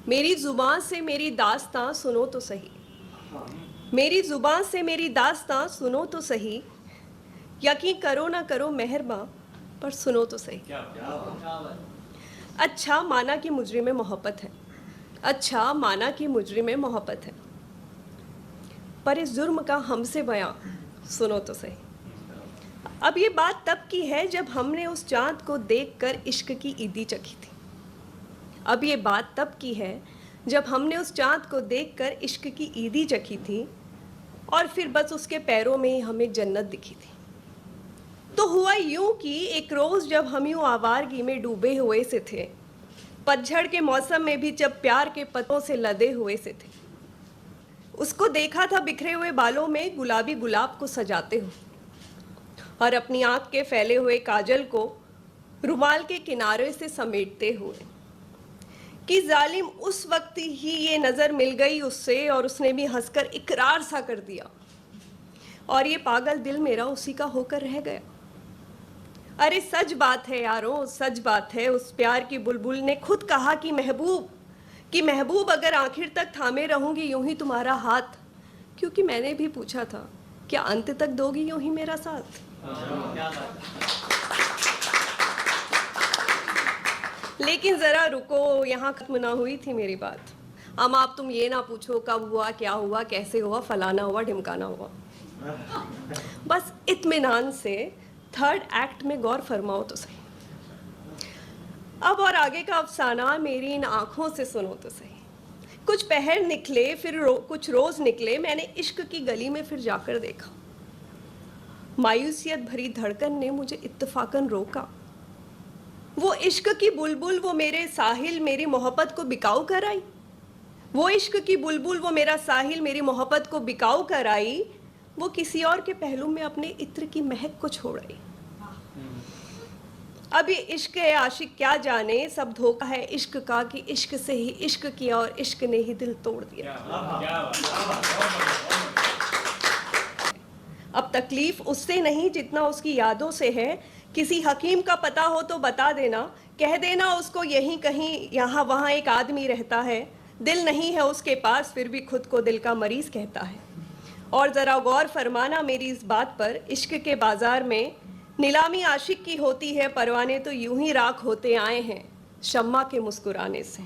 मेरी जुबान से मेरी दास्तां सुनो तो सही, मेरी जुबान से मेरी दास्तां सुनो तो सही, यकीन करो ना करो मेहरबां पर सुनो तो सही। अच्छा माना कि मुजरिम में मोहब्बत है, अच्छा माना कि मुजरिम में मोहब्बत है, पर इस जुर्म का हमसे बयां सुनो तो सही। अब ये बात तब की है जब हमने उस चाँद को देखकर इश्क की ईदी चखी थी। अब ये बात तब की है जब हमने उस चाँद को देखकर इश्क की ईदी चखी थी और फिर बस उसके पैरों में ही हमें जन्नत दिखी थी। तो हुआ यूं कि एक रोज़ जब हम यूं आवारगी में डूबे हुए से थे, पतझड़ के मौसम में भी जब प्यार के पत्तों से लदे हुए से थे, उसको देखा था बिखरे हुए बालों में गुलाबी गुलाब को सजाते हुए और अपनी आँख के फैले हुए काजल को रुमाल के किनारे से समेटते हुए कि जालिम उस वक्त ही ये नज़र मिल गई उससे और उसने भी हंसकर इकरार सा कर दिया और ये पागल दिल मेरा उसी का होकर रह गया। अरे सच बात है यारों, सच बात है, उस प्यार की बुलबुल ने खुद कहा कि महबूब अगर आखिर तक थामे रहूंगी यूं ही तुम्हारा हाथ, क्योंकि मैंने भी पूछा था क्या अंत तक दोगी यूं ही मेरा साथ। लेकिन ज़रा रुको, यहाँ खत्म ना हुई थी मेरी बात। अब तुम ये ना पूछो कब हुआ, क्या हुआ, कैसे हुआ, फलाना हुआ, ढिमकाना हुआ। बस इत्मीनान से थर्ड एक्ट में गौर फरमाओ तो सही। अब और आगे का अफसाना मेरी इन आँखों से सुनो तो सही। कुछ पहर निकले फिर कुछ रोज़ निकले, मैंने इश्क की गली में फिर जाकर देखा। मायूसियत भरी धड़कन ने मुझे इत्तफाकन रोका। वो इश्क की बुलबुल, वो मेरे साहिल मेरी मोहब्बत को बिकाऊ कर आई। वो इश्क की बुलबुल, वो मेरा साहिल मेरी मोहब्बत को बिकाऊ कर आई। वो किसी और के पहलू में अपने इत्र की महक को छोड़ आई। अब ये इश्क है आशिक क्या जाने, सब धोखा है इश्क का कि इश्क से ही इश्क किया और इश्क ने ही दिल तोड़ दिया। अब तकलीफ उससे नहीं जितना उसकी यादों से है। किसी हकीम का पता हो तो बता देना, कह देना उसको यहीं कहीं यहाँ वहाँ एक आदमी रहता है, दिल नहीं है उसके पास फिर भी खुद को दिल का मरीज कहता है। और ज़रा गौर फरमाना मेरी इस बात पर, इश्क के बाज़ार में नीलामी आशिक की होती है, परवाने तो यूं ही राख होते आए हैं शम्मा के मुस्कुराने से।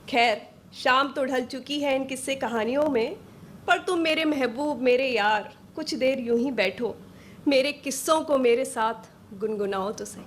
खैर शाम तो ढल चुकी है इन किस्से कहानियों में, पर तुम मेरे महबूब मेरे यार कुछ देर यूं ही बैठो, मेरे किस्सों को मेरे साथ गुनगुनाओ तो सही।